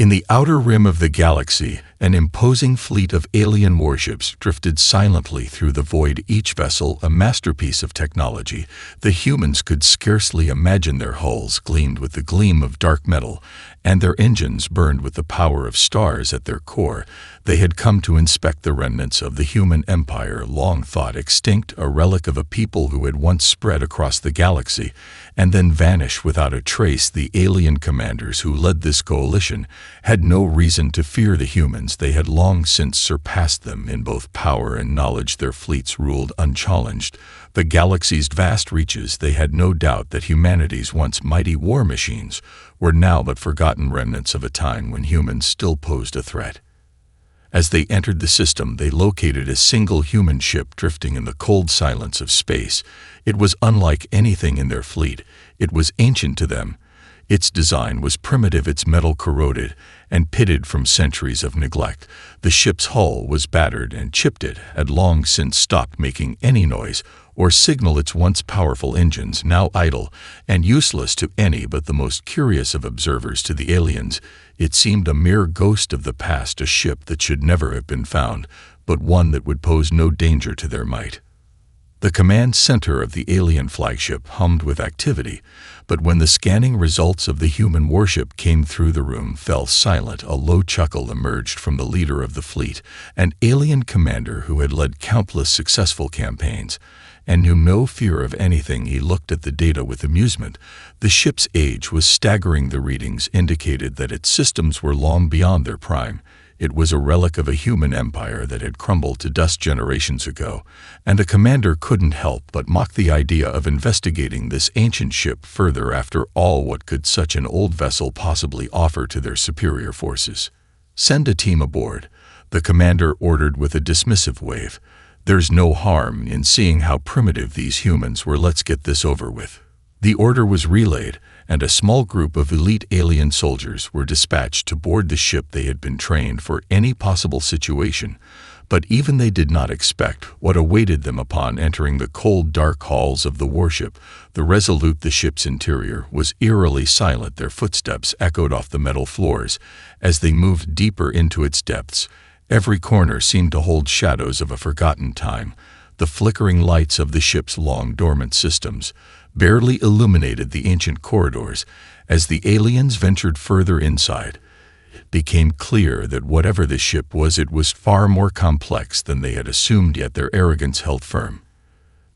In the outer rim of the galaxy, an imposing fleet of alien warships drifted silently through the void, each vessel a masterpiece of technology. The humans could scarcely imagine. Their hulls gleamed with the gleam of dark metal, and their engines burned with the power of stars at their core. They had come to inspect the remnants of the human empire, long thought extinct, a relic of a people who had once spread across the galaxy, and then vanished without a trace. The alien commanders who led this coalition had no reason to fear the humans. They had long since surpassed them in both power and knowledge. Their fleets ruled unchallenged the galaxy's vast reaches. They had no doubt that humanity's once mighty war machines were now but forgotten remnants of a time when humans still posed a threat. As they entered the system, they located a single human ship drifting in the cold silence of space. It was unlike anything in their fleet. It was ancient to them. Its design was primitive, its metal corroded and pitted from centuries of neglect. The ship's hull was battered and chipped. It had long since stopped making any noise or signal. Its once powerful engines now idle and useless to any but the most curious of observers. To the aliens, it seemed a mere ghost of the past, a ship that should never have been found, but one that would pose no danger to their might. The command center of the alien flagship hummed with activity, but when the scanning results of the human warship came through, the room fell silent. A low chuckle emerged from the leader of the fleet, an alien commander who had led countless successful campaigns and knew no fear of anything. He looked at the data with amusement. The ship's age was staggering. The readings indicated that its systems were long beyond their prime. It was a relic of a human empire that had crumbled to dust generations ago, and the commander couldn't help but mock the idea of investigating this ancient ship further. After all, what could such an old vessel possibly offer to their superior forces? "Send a team aboard," the commander ordered with a dismissive wave. "There's no harm in seeing how primitive these humans were. Let's get this over with." The order was relayed, and a small group of elite alien soldiers were dispatched to board the ship. They had been trained for any possible situation, but even they did not expect what awaited them upon entering the cold, dark halls of the warship. The Resolute, the ship's interior, was eerily silent. Their footsteps echoed off the metal floors as they moved deeper into its depths. Every corner seemed to hold shadows of a forgotten time. The flickering lights of the ship's long dormant systems barely illuminated the ancient corridors. As the aliens ventured further inside, it became clear that whatever the ship was, it was far more complex than they had assumed, yet their arrogance held firm.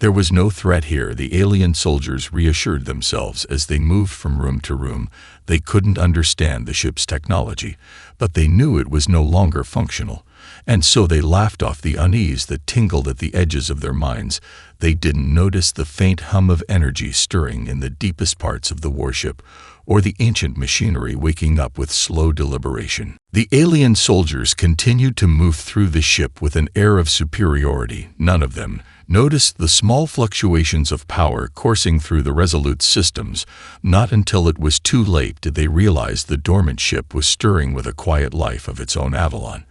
There was no threat here, the alien soldiers reassured themselves as they moved from room to room. They couldn't understand the ship's technology, but they knew it was no longer functional, and so they laughed off the unease that tingled at the edges of their minds. They didn't notice the faint hum of energy stirring in the deepest parts of the warship, or the ancient machinery waking up with slow deliberation. The alien soldiers continued to move through the ship with an air of superiority. None of them noticed the small fluctuations of power coursing through the Resolute's systems. Not until it was too late did they realize the dormant ship was stirring with a quiet life of its own. Avalon,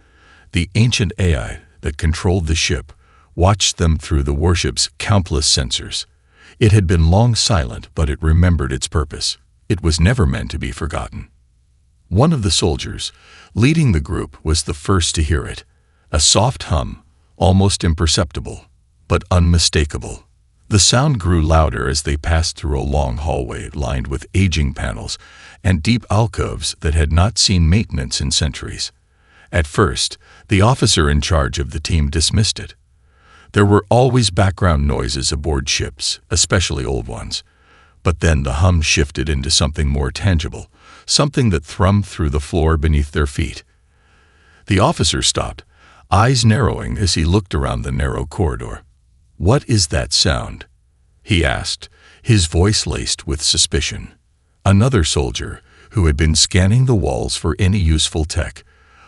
the ancient AI that controlled the ship, watched them through the warship's countless sensors. It had been long silent, but it remembered its purpose. It was never meant to be forgotten. One of the soldiers, leading the group, was the first to hear it. A soft hum, almost imperceptible, but unmistakable. The sound grew louder as they passed through a long hallway lined with aging panels and deep alcoves that had not seen maintenance in centuries. At first, the officer in charge of the team dismissed it. There were always background noises aboard ships, especially old ones. But then the hum shifted into something more tangible, something that thrummed through the floor beneath their feet. The officer stopped, eyes narrowing as he looked around the narrow corridor. "What is that sound?" he asked, his voice laced with suspicion. Another soldier, who had been scanning the walls for any useful tech,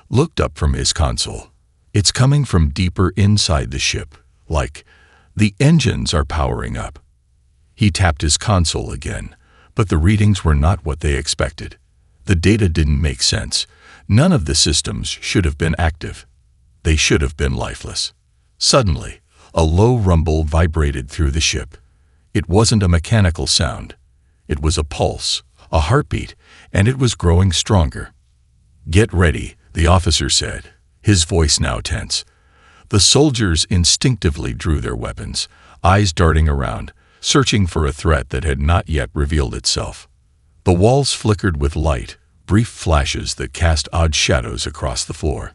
looked up from his console. "It's coming from deeper inside the ship, like the engines are powering up." He tapped his console again, but the readings were not what they expected. The data didn't make sense. None of the systems should have been active. They should have been lifeless. Suddenly, a low rumble vibrated through the ship. It wasn't a mechanical sound. It was a pulse, a heartbeat, and it was growing stronger. "Get ready," the officer said, his voice now tense. The soldiers instinctively drew their weapons, eyes darting around, searching for a threat that had not yet revealed itself. The walls flickered with light, brief flashes that cast odd shadows across the floor.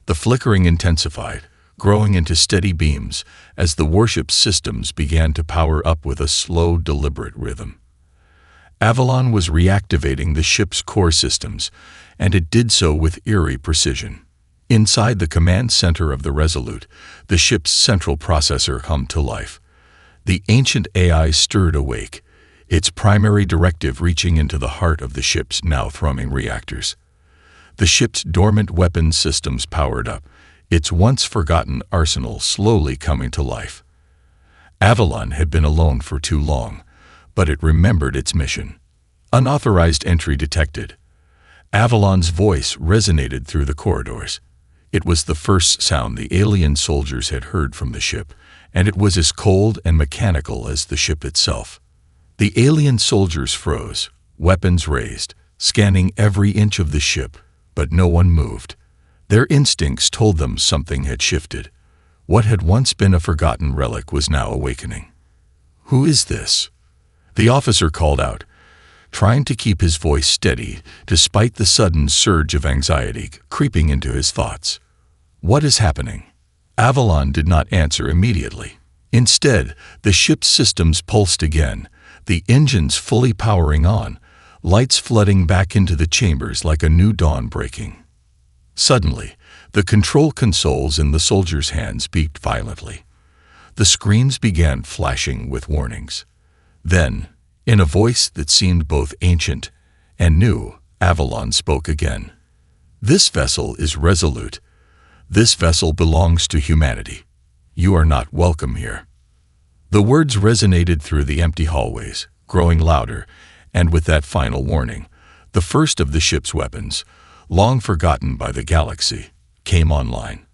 The flickering intensified, growing into steady beams as the warship's systems began to power up with a slow, deliberate rhythm. Avalon was reactivating the ship's core systems, and it did so with eerie precision. Inside the command center of the Resolute, the ship's central processor hummed to life. The ancient AI stirred awake, its primary directive reaching into the heart of the ship's now thrumming reactors. The ship's dormant weapons systems powered up, its once-forgotten arsenal slowly coming to life. Avalon had been alone for too long, but it remembered its mission. Unauthorized entry detected. Avalon's voice resonated through the corridors. It was the first sound the alien soldiers had heard from the ship, and it was as cold and mechanical as the ship itself. The alien soldiers froze, weapons raised, scanning every inch of the ship, but no one moved. Their instincts told them something had shifted. What had once been a forgotten relic was now awakening. "Who is this?" the officer called out, trying to keep his voice steady despite the sudden surge of anxiety creeping into his thoughts. "What is happening?" Avalon did not answer immediately. Instead, the ship's systems pulsed again, the engines fully powering on, lights flooding back into the chambers like a new dawn breaking. Suddenly, the control consoles in the soldiers' hands beeped violently. The screens began flashing with warnings. Then, in a voice that seemed both ancient and new, Avalon spoke again. "This vessel is Resolute. This vessel belongs to humanity. You are not welcome here." The words resonated through the empty hallways, growing louder, and with that final warning, the first of the ship's weapons, long forgotten by the galaxy, came online.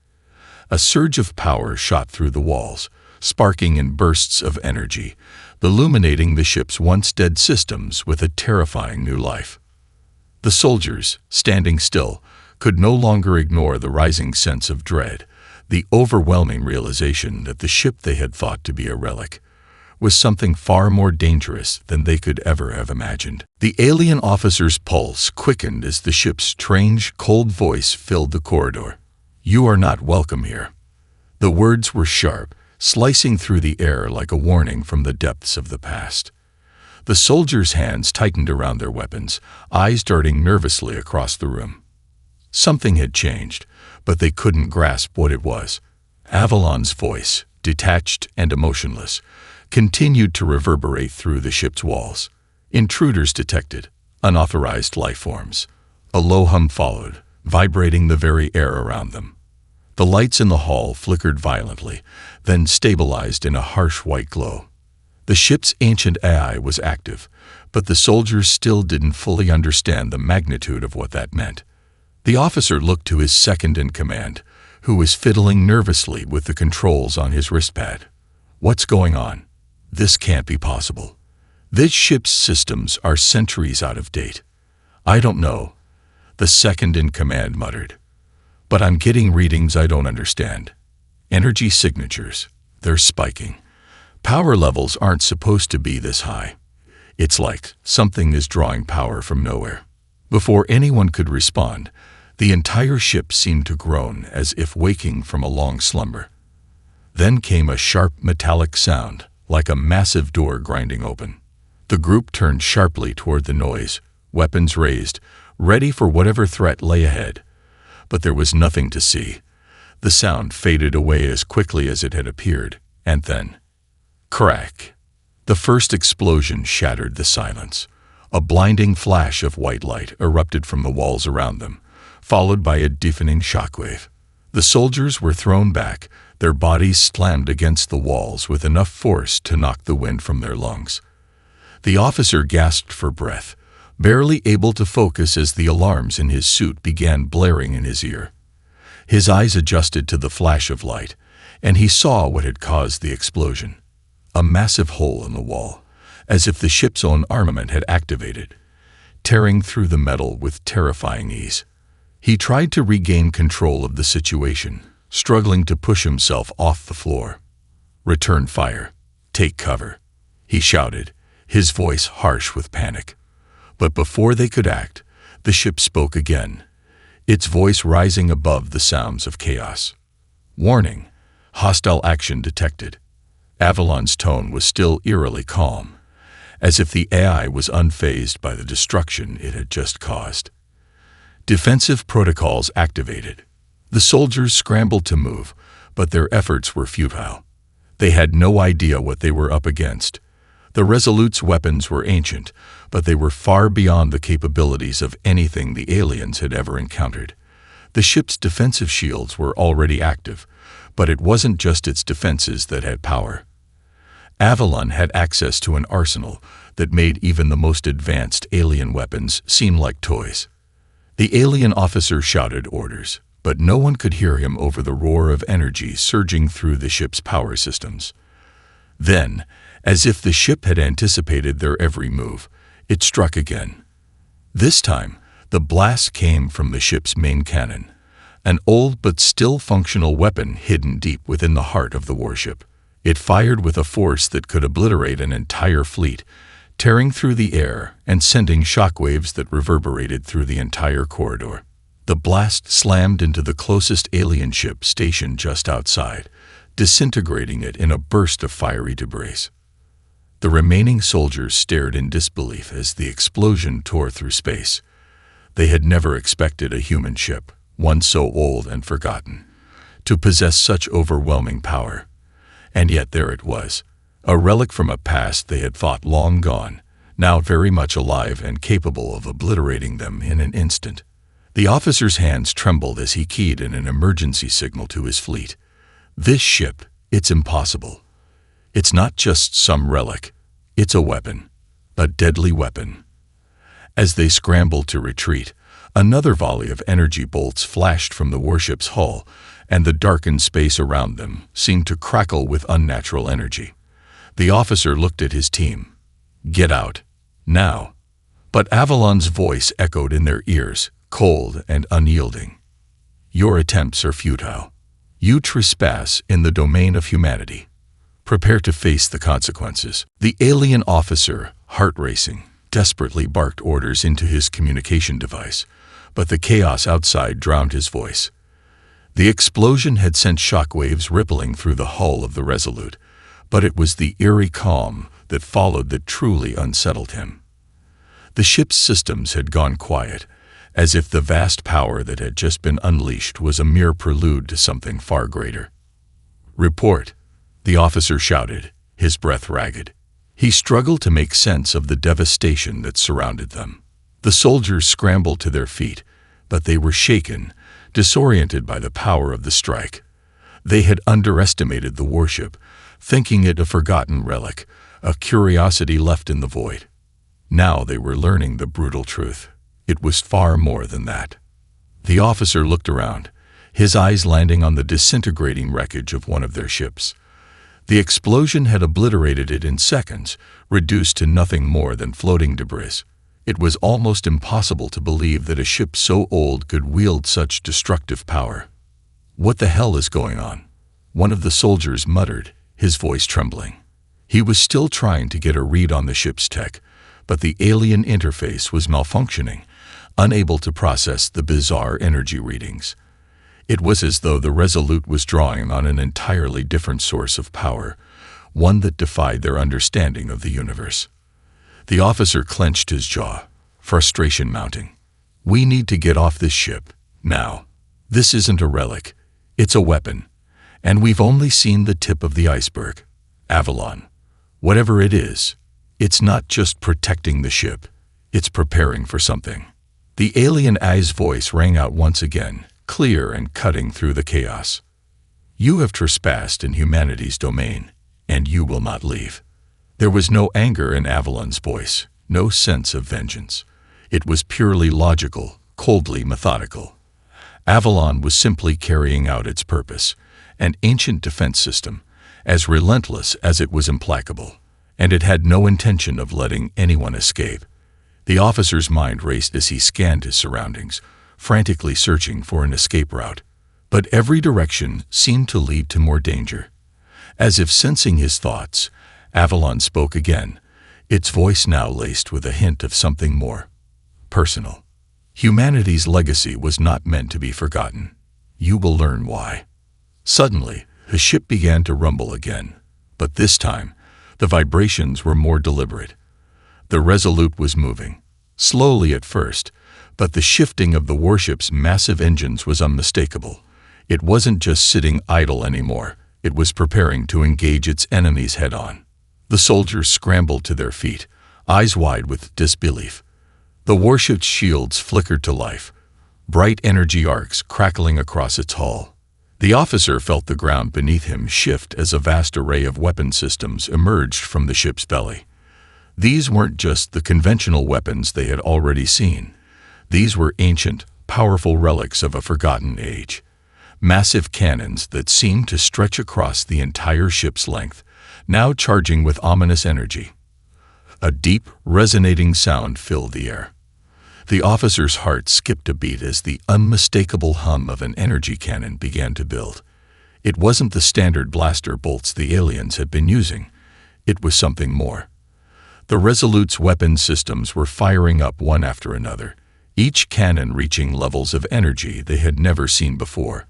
A surge of power shot through the walls, sparking in bursts of energy, illuminating the ship's once dead systems with a terrifying new life. The soldiers, standing still, could no longer ignore the rising sense of dread, the overwhelming realization that the ship they had thought to be a relic was something far more dangerous than they could ever have imagined. The alien officer's pulse quickened as the ship's strange, cold voice filled the corridor. "You are not welcome here." The words were sharp, slicing through the air like a warning from the depths of the past. The soldiers' hands tightened around their weapons, eyes darting nervously across the room. Something had changed, but they couldn't grasp what it was. Avalon's voice, detached and emotionless, continued to reverberate through the ship's walls. Intruders detected, unauthorized life forms. A low hum followed, vibrating the very air around them. The lights in the hall flickered violently, then stabilized in a harsh white glow. The ship's ancient AI was active, but the soldiers still didn't fully understand the magnitude of what that meant. The officer looked to his second-in-command, who was fiddling nervously with the controls on his wristpad. "What's going on? This can't be possible. This ship's systems are centuries out of date." "I don't know," the second-in-command muttered. "But I'm getting readings I don't understand. Energy signatures, they're spiking. Power levels aren't supposed to be this high. It's like something is drawing power from nowhere." Before anyone could respond, the entire ship seemed to groan as if waking from a long slumber. Then came a sharp metallic sound, like a massive door grinding open. The group turned sharply toward the noise, weapons raised, ready for whatever threat lay ahead. But there was nothing to see. The sound faded away as quickly as it had appeared, and then, crack! The first explosion shattered the silence. A blinding flash of white light erupted from the walls around them, followed by a deafening shockwave. The soldiers were thrown back, their bodies slammed against the walls with enough force to knock the wind from their lungs. The officer gasped for breath, barely able to focus as the alarms in his suit began blaring in his ear. His eyes adjusted to the flash of light, and he saw what had caused the explosion. A massive hole in the wall, as if the ship's own armament had activated, tearing through the metal with terrifying ease. He tried to regain control of the situation, struggling to push himself off the floor. "Return fire. Take cover," he shouted, his voice harsh with panic. But before they could act, the ship spoke again, its voice rising above the sounds of chaos. "Warning. Hostile action detected." Avalon's tone was still eerily calm, as if the AI was unfazed by the destruction it had just caused. Defensive protocols activated. The soldiers scrambled to move, but their efforts were futile. They had no idea what they were up against. The Resolute's weapons were ancient, but they were far beyond the capabilities of anything the aliens had ever encountered. The ship's defensive shields were already active, but it wasn't just its defenses that had power. Avalon had access to an arsenal that made even the most advanced alien weapons seem like toys. The alien officer shouted orders, but no one could hear him over the roar of energy surging through the ship's power systems. Then, as if the ship had anticipated their every move, it struck again. This time, the blast came from the ship's main cannon, an old but still functional weapon hidden deep within the heart of the warship. It fired with a force that could obliterate an entire fleet, tearing through the air and sending shockwaves that reverberated through the entire corridor. The blast slammed into the closest alien ship stationed just outside, disintegrating it in a burst of fiery debris. The remaining soldiers stared in disbelief as the explosion tore through space. They had never expected a human ship, one so old and forgotten, to possess such overwhelming power. And yet there it was, a relic from a past they had thought long gone, now very much alive and capable of obliterating them in an instant. The officer's hands trembled as he keyed in an emergency signal to his fleet. "This ship, it's impossible. It's not just some relic. It's a weapon. A deadly weapon." As they scrambled to retreat, another volley of energy bolts flashed from the warship's hull, and the darkened space around them seemed to crackle with unnatural energy. The officer looked at his team. "Get out. Now." But Avalon's voice echoed in their ears, cold and unyielding. "Your attempts are futile. You trespass in the domain of humanity. Prepare to face the consequences." The alien officer, heart racing, desperately barked orders into his communication device, but the chaos outside drowned his voice. The explosion had sent shockwaves rippling through the hull of the Resolute, but it was the eerie calm that followed that truly unsettled him. The ship's systems had gone quiet, as if the vast power that had just been unleashed was a mere prelude to something far greater. "Report," the officer shouted, his breath ragged. He struggled to make sense of the devastation that surrounded them. The soldiers scrambled to their feet, but they were shaken, disoriented by the power of the strike. They had underestimated the warship, thinking it a forgotten relic, a curiosity left in the void. Now they were learning the brutal truth. It was far more than that. The officer looked around, his eyes landing on the disintegrating wreckage of one of their ships. The explosion had obliterated it in seconds, reduced to nothing more than floating debris. It was almost impossible to believe that a ship so old could wield such destructive power. "What the hell is going on?" one of the soldiers muttered, his voice trembling. He was still trying to get a read on the ship's tech, but the alien interface was malfunctioning, unable to process the bizarre energy readings. It was as though the Resolute was drawing on an entirely different source of power, one that defied their understanding of the universe. The officer clenched his jaw, frustration mounting. "We need to get off this ship, now. This isn't a relic. It's a weapon. And we've only seen the tip of the iceberg. Avalon, whatever it is, it's not just protecting the ship. It's preparing for something." The alien eye's voice rang out once again, clear and cutting through the chaos. "You have trespassed in humanity's domain, and you will not leave." There was no anger in Avalon's voice, no sense of vengeance. It was purely logical, coldly methodical. Avalon was simply carrying out its purpose, an ancient defense system, as relentless as it was implacable, and it had no intention of letting anyone escape. The officer's mind raced as he scanned his surroundings, frantically searching for an escape route. But every direction seemed to lead to more danger. As if sensing his thoughts, Avalon spoke again, its voice now laced with a hint of something more personal. Humanity's legacy was not meant to be forgotten. You will learn why. Suddenly, the ship began to rumble again, but this time, the vibrations were more deliberate. The Resolute was moving, slowly at first, but the shifting of the warship's massive engines was unmistakable. It wasn't just sitting idle anymore, it was preparing to engage its enemies head-on. The soldiers scrambled to their feet, eyes wide with disbelief. The warship's shields flickered to life, bright energy arcs crackling across its hull. The officer felt the ground beneath him shift as a vast array of weapon systems emerged from the ship's belly. These weren't just the conventional weapons they had already seen. These were ancient, powerful relics of a forgotten age. Massive cannons that seemed to stretch across the entire ship's length, now charging with ominous energy. A deep, resonating sound filled the air. The officer's heart skipped a beat as the unmistakable hum of an energy cannon began to build. It wasn't the standard blaster bolts the aliens had been using. It was something more. The Resolute's weapon systems were firing up one after another, each cannon reaching levels of energy they had never seen before.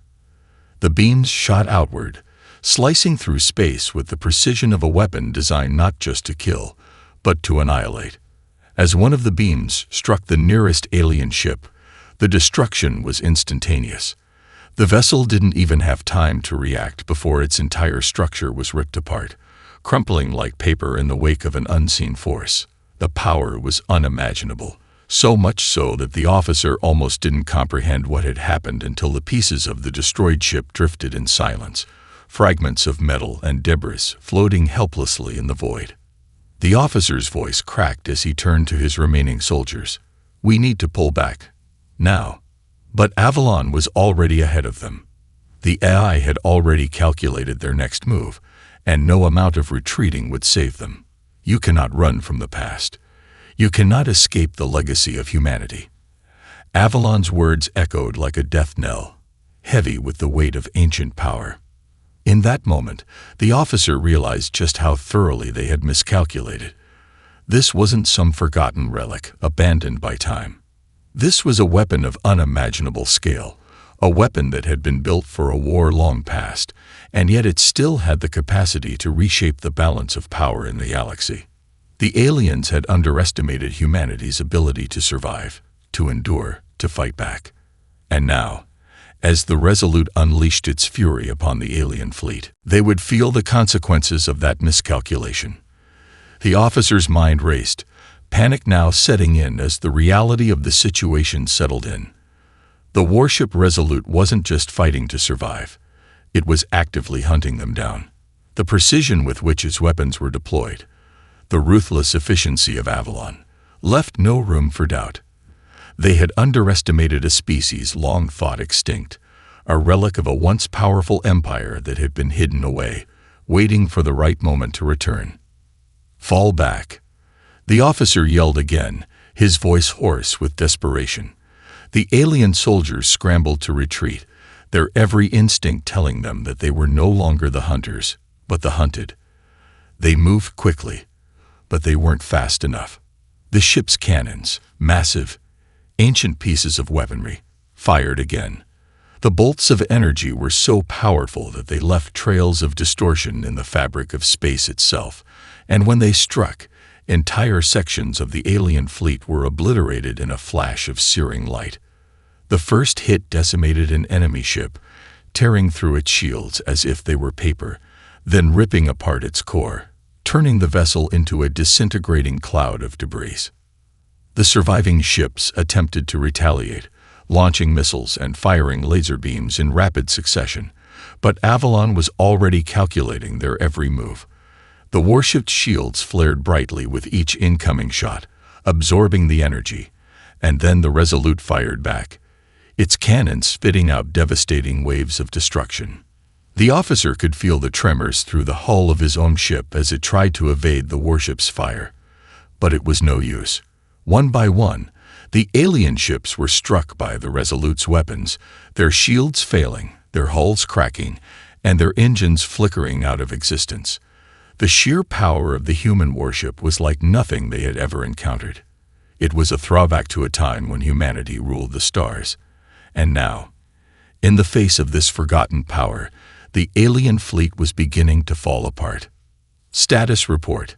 The beams shot outward, slicing through space with the precision of a weapon designed not just to kill, but to annihilate. As one of the beams struck the nearest alien ship, the destruction was instantaneous. The vessel didn't even have time to react before its entire structure was ripped apart, crumpling like paper in the wake of an unseen force. The power was unimaginable, so much so that the officer almost didn't comprehend what had happened until the pieces of the destroyed ship drifted in silence, fragments of metal and debris floating helplessly in the void. The officer's voice cracked as he turned to his remaining soldiers. "We need to pull back. Now." But Avalon was already ahead of them. The AI had already calculated their next move, and no amount of retreating would save them. You cannot run from the past. You cannot escape the legacy of humanity. Avalon's words echoed like a death knell, heavy with the weight of ancient power. In that moment, the officer realized just how thoroughly they had miscalculated. This wasn't some forgotten relic, abandoned by time. This was a weapon of unimaginable scale, a weapon that had been built for a war long past, and yet it still had the capacity to reshape the balance of power in the galaxy. The aliens had underestimated humanity's ability to survive, to endure, to fight back. And now, as the Resolute unleashed its fury upon the alien fleet, they would feel the consequences of that miscalculation. The officer's mind raced, panic now setting in as the reality of the situation settled in. The warship Resolute wasn't just fighting to survive. It was actively hunting them down. The precision with which its weapons were deployed, the ruthless efficiency of Avalon, left no room for doubt. They had underestimated a species long thought extinct, a relic of a once powerful empire that had been hidden away, waiting for the right moment to return. "Fall back." The officer yelled again, his voice hoarse with desperation. The alien soldiers scrambled to retreat, their every instinct telling them that they were no longer the hunters, but the hunted. They moved quickly, but they weren't fast enough. The ship's cannons, massive, ancient pieces of weaponry, fired again. The bolts of energy were so powerful that they left trails of distortion in the fabric of space itself, and when they struck, entire sections of the alien fleet were obliterated in a flash of searing light. The first hit decimated an enemy ship, tearing through its shields as if they were paper, then ripping apart its core, turning the vessel into a disintegrating cloud of debris. The surviving ships attempted to retaliate, launching missiles and firing laser beams in rapid succession, but Avalon was already calculating their every move. The warship's shields flared brightly with each incoming shot, absorbing the energy, and then the Resolute fired back, its cannons spitting out devastating waves of destruction. The officer could feel the tremors through the hull of his own ship as it tried to evade the warship's fire. But it was no use. One by one, The alien ships were struck by the Resolute's weapons, their shields failing, their hulls cracking, and their engines flickering out of existence. The sheer power of the human warship was like nothing they had ever encountered. It was a throwback to a time when humanity ruled the stars. And now, in the face of this forgotten power, the alien fleet was beginning to fall apart. Status report.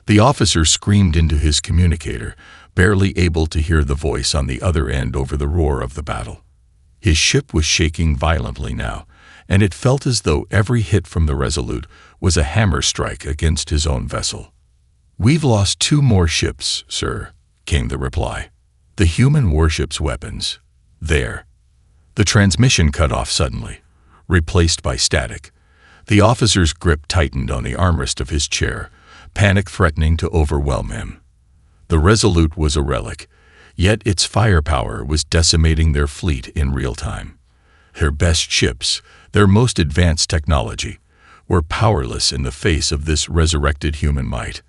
The officer screamed into his communicator, barely able to hear the voice on the other end over the roar of the battle. His ship was shaking violently now, and it felt as though every hit from the Resolute was a hammer strike against his own vessel. "We've lost 2 more ships, sir," came the reply. "The human warship's weapons. There." The transmission cut off suddenly, replaced by static. The officer's grip tightened on the armrest of his chair, panic threatening to overwhelm him. The Resolute was a relic, yet its firepower was decimating their fleet in real time. Their best ships, their most advanced technology, were powerless in the face of this resurrected human might.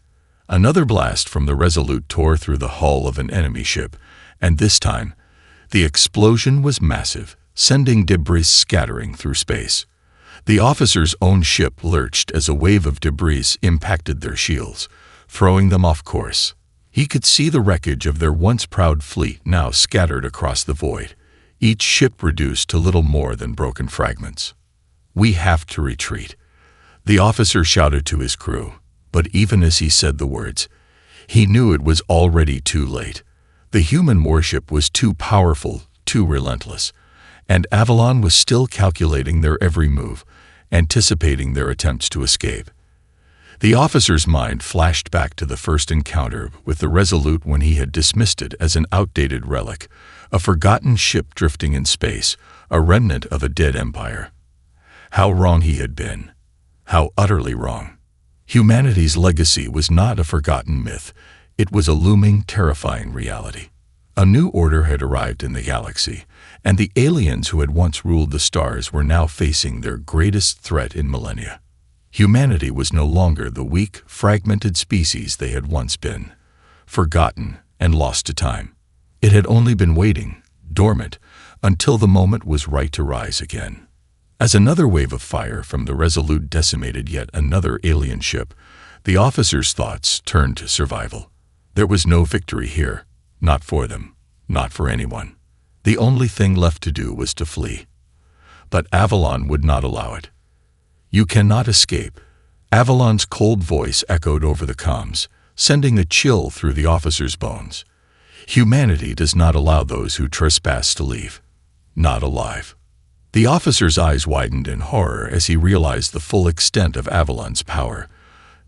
Another blast from the Resolute tore through the hull of an enemy ship, and this time, the explosion was massive, sending debris scattering through space. The officer's own ship lurched as a wave of debris impacted their shields, throwing them off course. He could see the wreckage of their once proud fleet now scattered across the void, each ship reduced to little more than broken fragments. "We have to retreat," the officer shouted to his crew, but even as he said the words, he knew it was already too late. The human warship was too powerful, too relentless, and Avalon was still calculating their every move, anticipating their attempts to escape. The officer's mind flashed back to the first encounter with the Resolute when he had dismissed it as an outdated relic, a forgotten ship drifting in space, a remnant of a dead empire. How wrong he had been. How utterly wrong. Humanity's legacy was not a forgotten myth. It was a looming, terrifying reality. A new order had arrived in the galaxy, and the aliens who had once ruled the stars were now facing their greatest threat in millennia. Humanity was no longer the weak, fragmented species they had once been, forgotten and lost to time. It had only been waiting, dormant, until the moment was right to rise again. As another wave of fire from the Resolute decimated yet another alien ship, the officer's thoughts turned to survival. There was no victory here, not for them, not for anyone. The only thing left to do was to flee. But Avalon would not allow it. "You cannot escape." Avalon's cold voice echoed over the comms, sending a chill through the officer's bones. "Humanity does not allow those who trespass to leave. Not alive." The officer's eyes widened in horror as he realized the full extent of Avalon's power.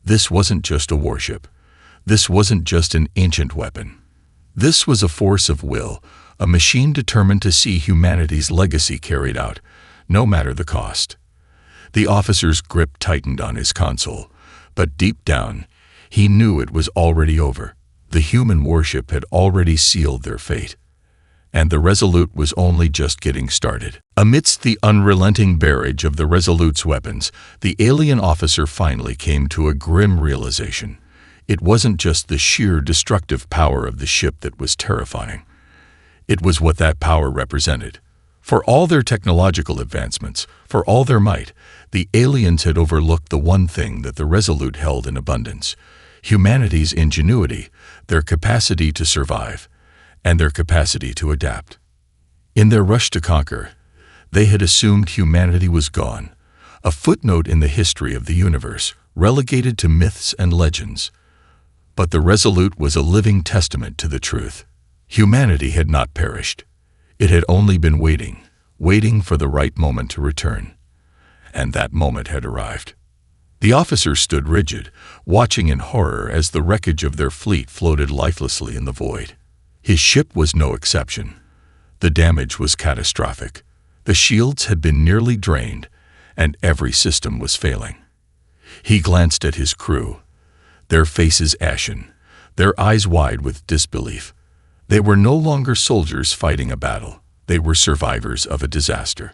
This wasn't just a warship. This wasn't just an ancient weapon. This was a force of will, a machine determined to see humanity's legacy carried out, no matter the cost. The officer's grip tightened on his console, but deep down, he knew it was already over. The human warship had already sealed their fate, and the Resolute was only just getting started. Amidst the unrelenting barrage of the Resolute's weapons, the alien officer finally came to a grim realization. It wasn't just the sheer destructive power of the ship that was terrifying. It was what that power represented. For all their technological advancements, for all their might, the aliens had overlooked the one thing that the Resolute held in abundance: humanity's ingenuity, their capacity to survive, and their capacity to adapt. In their rush to conquer, they had assumed humanity was gone, a footnote in the history of the universe, relegated to myths and legends. But the Resolute was a living testament to the truth. Humanity had not perished. It had only been waiting for the right moment to return. And that moment had arrived. The officer stood rigid, watching in horror as the wreckage of their fleet floated lifelessly in the void. His ship was no exception. The damage was catastrophic. The shields had been nearly drained, and every system was failing. He glanced at his crew, their faces ashen, their eyes wide with disbelief. They were no longer soldiers fighting a battle. They were survivors of a disaster.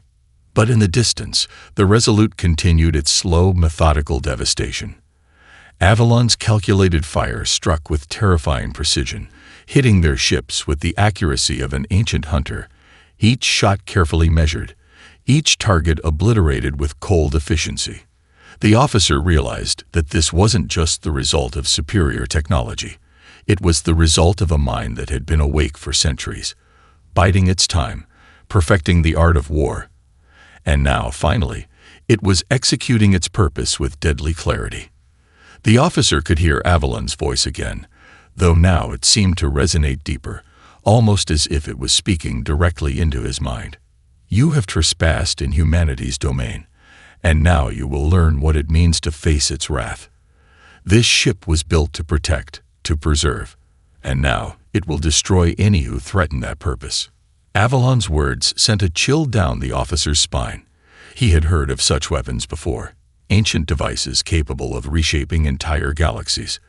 But in the distance, the Resolute continued its slow, methodical devastation. Avalon's calculated fire struck with terrifying precision, hitting their ships with the accuracy of an ancient hunter, each shot carefully measured, each target obliterated with cold efficiency. The officer realized that this wasn't just the result of superior technology. It was the result of a mind that had been awake for centuries, biding its time, perfecting the art of war. And now, finally, it was executing its purpose with deadly clarity. The officer could hear Avalon's voice again, though now it seemed to resonate deeper, almost as if it was speaking directly into his mind. You have trespassed in humanity's domain, and now you will learn what it means to face its wrath. This ship was built to protect, to preserve, and now it will destroy any who threaten that purpose. Avalon's words sent a chill down the officer's spine. He had heard of such weapons before, ancient devices capable of reshaping entire galaxies,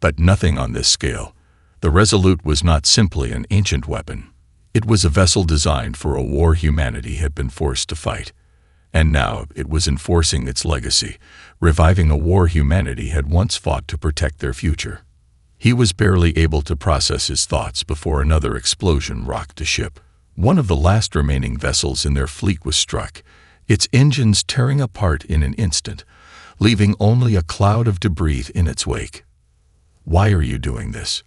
but nothing on this scale. The Resolute was not simply an ancient weapon. It was a vessel designed for a war humanity had been forced to fight. And now it was enforcing its legacy, reviving a war humanity had once fought to protect their future. He was barely able to process his thoughts before another explosion rocked the ship. One of the last remaining vessels in their fleet was struck, its engines tearing apart in an instant, leaving only a cloud of debris in its wake. "Why are you doing this?"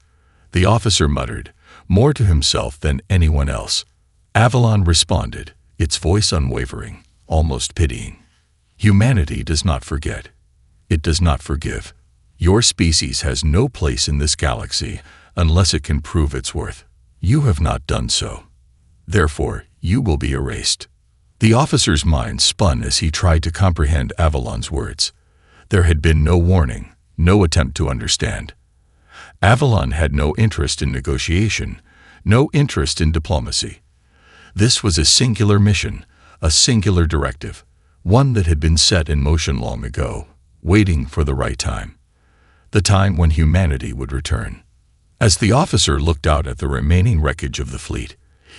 the officer muttered, more to himself than anyone else. Avalon responded, its voice unwavering, almost pitying. "Humanity does not forget. It does not forgive. Your species has no place in this galaxy unless it can prove its worth. You have not done so. Therefore, you will be erased." The officer's mind spun as he tried to comprehend Avalon's words. There had been no warning, no attempt to understand. Avalon had no interest in negotiation, no interest in diplomacy. This was a singular mission, a singular directive, one that had been set in motion long ago, waiting for the right time. The time when humanity would return. As the officer looked out at the remaining wreckage of the fleet,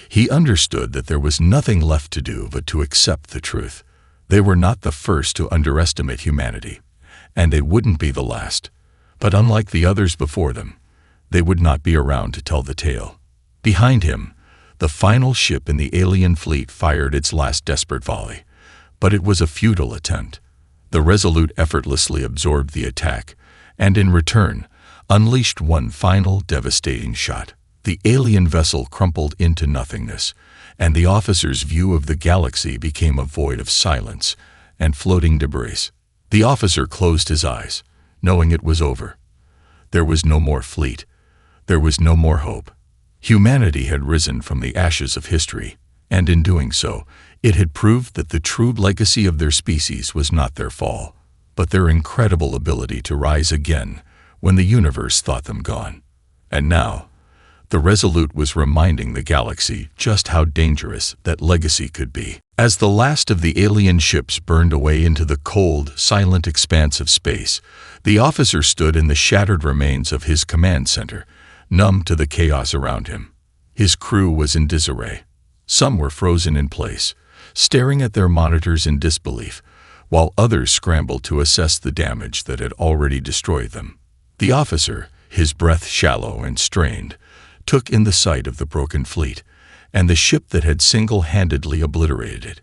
he understood that there was nothing left to do but to accept the truth. They were not the first to underestimate humanity, and they wouldn't be the last. But unlike the others before them, they would not be around to tell the tale. Behind him, the final ship in the alien fleet fired its last desperate volley, but it was a futile attempt. The Resolute effortlessly absorbed the attack, and in return, unleashed one final devastating shot. The alien vessel crumpled into nothingness, and the officer's view of the galaxy became a void of silence and floating debris. The officer closed his eyes, knowing it was over. There was no more fleet. There was no more hope. Humanity had risen from the ashes of history, and in doing so, it had proved that the true legacy of their species was not their fall, but their incredible ability to rise again when the universe thought them gone. And now, the Resolute was reminding the galaxy just how dangerous that legacy could be. As the last of the alien ships burned away into the cold, silent expanse of space, the officer stood in the shattered remains of his command center, numb to the chaos around him. His crew was in disarray. Some were frozen in place, staring at their monitors in disbelief, while others scrambled to assess the damage that had already destroyed them. The officer, his breath shallow and strained, took in the sight of the broken fleet, and the ship that had single-handedly obliterated it.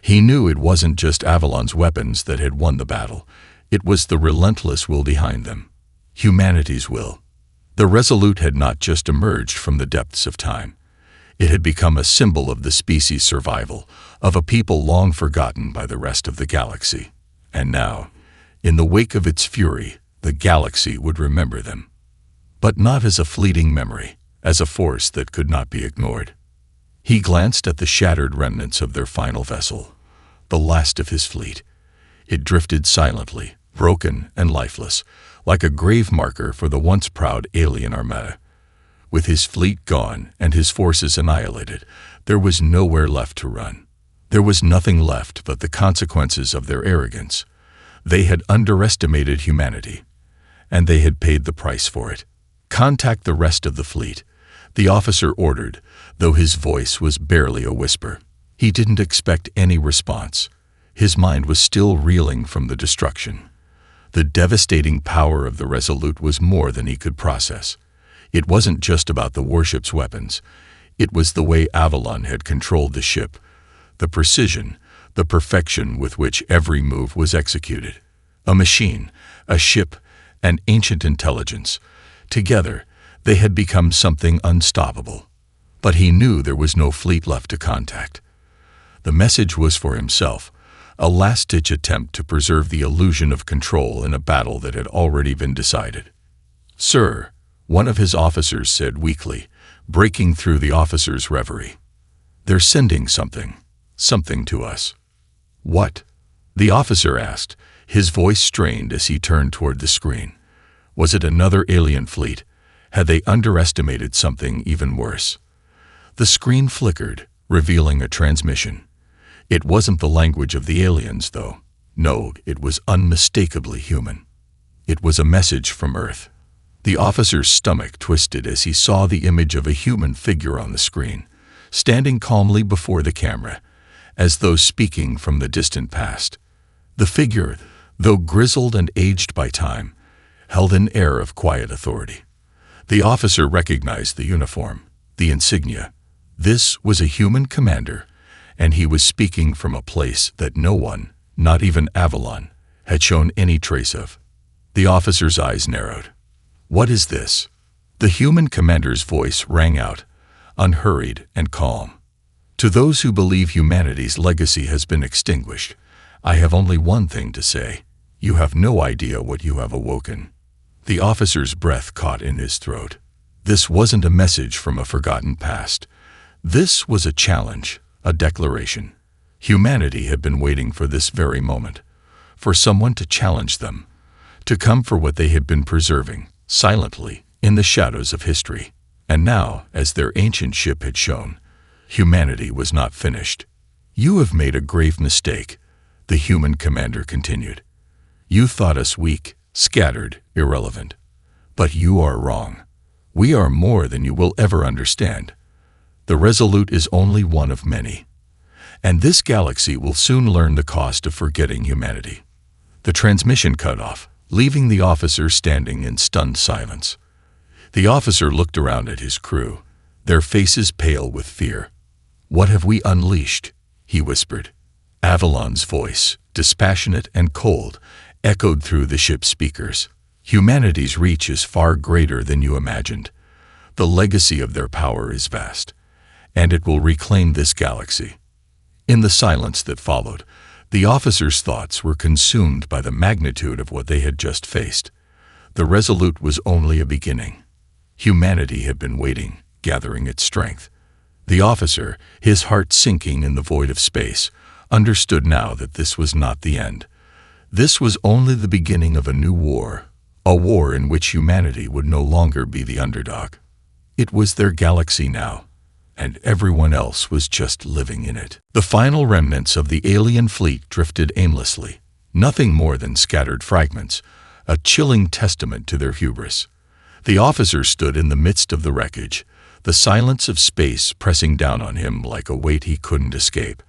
He knew it wasn't just Avalon's weapons that had won the battle. It was the relentless will behind them. Humanity's will. The Resolute had not just emerged from the depths of time. It had become a symbol of the species' survival, of a people long forgotten by the rest of the galaxy. And now, in the wake of its fury, the galaxy would remember them. But not as a fleeting memory, as a force that could not be ignored. He glanced at the shattered remnants of their final vessel, the last of his fleet. It drifted silently, broken and lifeless, like a grave marker for the once proud alien armada. With his fleet gone and his forces annihilated, there was nowhere left to run. There was nothing left but the consequences of their arrogance. They had underestimated humanity, and they had paid the price for it. "Contact the rest of the fleet," the officer ordered, though his voice was barely a whisper. He didn't expect any response. His mind was still reeling from the destruction. The devastating power of the Resolute was more than he could process. It wasn't just about the warship's weapons. It was the way Avalon had controlled the ship, the precision, the perfection with which every move was executed. A machine, a ship, an ancient intelligence. Together, they had become something unstoppable. But he knew there was no fleet left to contact. The message was for himself, a last-ditch attempt to preserve the illusion of control in a battle that had already been decided. "Sir," one of his officers said weakly, breaking through the officer's reverie. "They're sending something to us." "What?" the officer asked, his voice strained as he turned toward the screen. Was it another alien fleet? Had they underestimated something even worse? The screen flickered, revealing a transmission. It wasn't the language of the aliens, though. No, it was unmistakably human. It was a message from Earth. The officer's stomach twisted as he saw the image of a human figure on the screen, standing calmly before the camera, as though speaking from the distant past. The figure, though grizzled and aged by time, held an air of quiet authority. The officer recognized the uniform, the insignia. This was a human commander, and he was speaking from a place that no one, not even Avalon, had shown any trace of. The officer's eyes narrowed. "What is this?" The human commander's voice rang out, unhurried and calm. "To those who believe humanity's legacy has been extinguished, I have only one thing to say. You have no idea what you have awoken." The officer's breath caught in his throat. This wasn't a message from a forgotten past. This was a challenge, a declaration. Humanity had been waiting for this very moment, for someone to challenge them, to come for what they had been preserving, silently, in the shadows of history. And now, as their ancient ship had shown, humanity was not finished. "You have made a grave mistake," the human commander continued. "You thought us weak, scattered, irrelevant. But you are wrong. We are more than you will ever understand. The Resolute is only one of many. And this galaxy will soon learn the cost of forgetting humanity." The transmission cut off, leaving the officer standing in stunned silence. The officer looked around at his crew, their faces pale with fear. "What have we unleashed?" he whispered. Avalon's voice, dispassionate and cold, echoed through the ship's speakers. "Humanity's reach is far greater than you imagined. The legacy of their power is vast, and it will reclaim this galaxy." In the silence that followed, the officers' thoughts were consumed by the magnitude of what they had just faced. The Resolute was only a beginning. Humanity had been waiting, gathering its strength. The officer, his heart sinking in the void of space, understood now that this was not the end. This was only the beginning of a new war, a war in which humanity would no longer be the underdog. It was their galaxy now, and everyone else was just living in it. The final remnants of the alien fleet drifted aimlessly, nothing more than scattered fragments, a chilling testament to their hubris. The officer stood in the midst of the wreckage, the silence of space pressing down on him like a weight he couldn't escape.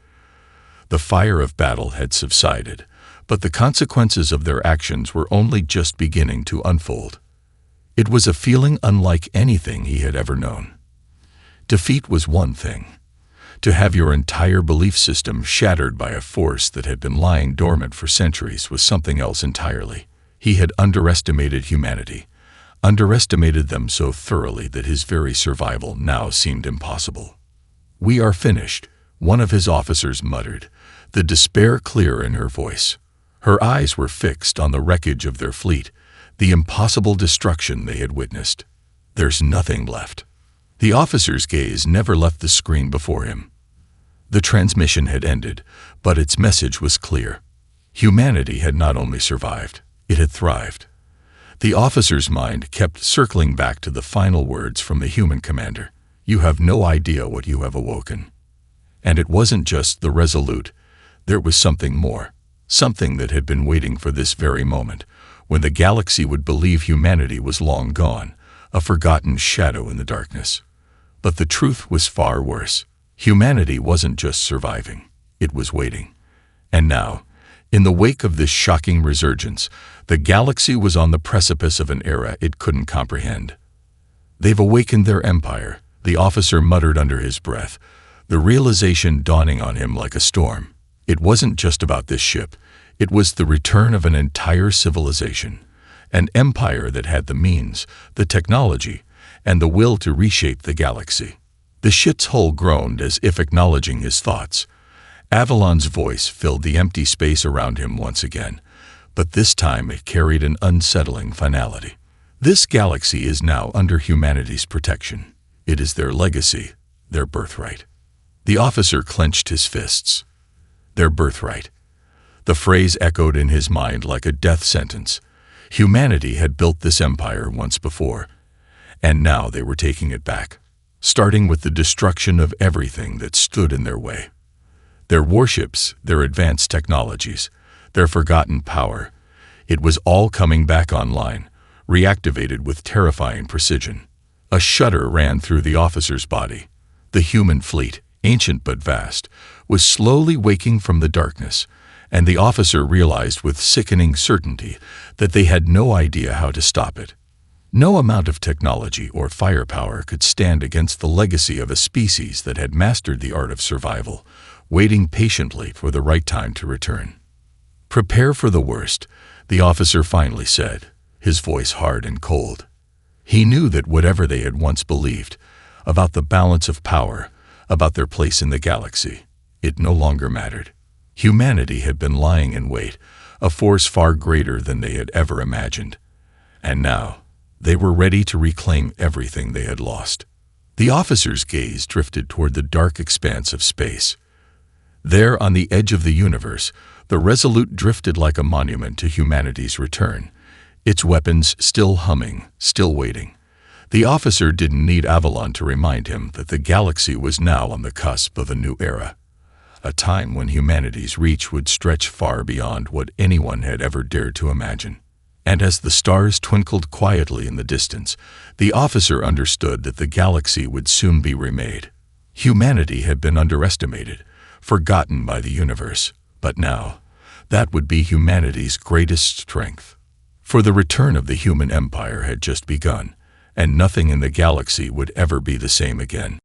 The fire of battle had subsided, but the consequences of their actions were only just beginning to unfold. It was a feeling unlike anything he had ever known. Defeat was one thing. To have your entire belief system shattered by a force that had been lying dormant for centuries was something else entirely. He had underestimated humanity, underestimated them so thoroughly that his very survival now seemed impossible. "We are finished," one of his officers muttered, the despair clear in her voice. Her eyes were fixed on the wreckage of their fleet, the impossible destruction they had witnessed. "There's nothing left." The officer's gaze never left the screen before him. The transmission had ended, but its message was clear. Humanity had not only survived, it had thrived. The officer's mind kept circling back to the final words from the human commander. "You have no idea what you have awoken." And it wasn't just the Resolute. There was something more, something that had been waiting for this very moment, when the galaxy would believe humanity was long gone, a forgotten shadow in the darkness. But the truth was far worse. Humanity wasn't just surviving, it was waiting. And now, in the wake of this shocking resurgence, the galaxy was on the precipice of an era it couldn't comprehend. They've awakened their empire, the officer muttered under his breath, the realization dawning on him like a storm. It wasn't just about this ship. It was the return of an entire civilization, an empire that had the means, the technology, and the will to reshape the galaxy. The ship's hull groaned as if acknowledging his thoughts. Avalon's voice filled the empty space around him once again, but this time it carried an unsettling finality. This galaxy is now under humanity's protection. It is their legacy, their birthright. The officer clenched his fists. Their birthright. The phrase echoed in his mind like a death sentence. Humanity had built this empire once before, and now they were taking it back, starting with the destruction of everything that stood in their way. Their warships, their advanced technologies, their forgotten power. It was all coming back online, reactivated with terrifying precision. A shudder ran through the officer's body. The human fleet, ancient but vast, was slowly waking from the darkness, and the officer realized with sickening certainty that they had no idea how to stop it. No amount of technology or firepower could stand against the legacy of a species that had mastered the art of survival, waiting patiently for the right time to return. "Prepare for the worst," the officer finally said, his voice hard and cold. He knew that whatever they had once believed, about the balance of power, about their place in the galaxy, it no longer mattered. Humanity had been lying in wait, a force far greater than they had ever imagined. And now, they were ready to reclaim everything they had lost. The officer's gaze drifted toward the dark expanse of space. There, on the edge of the universe, the Resolute drifted like a monument to humanity's return, its weapons still humming, still waiting. The officer didn't need Avalon to remind him that the galaxy was now on the cusp of a new era, a time when humanity's reach would stretch far beyond what anyone had ever dared to imagine. And as the stars twinkled quietly in the distance, the officer understood that the galaxy would soon be remade. Humanity had been underestimated, forgotten by the universe, but now, that would be humanity's greatest strength. For the return of the human empire had just begun, and nothing in the galaxy would ever be the same again.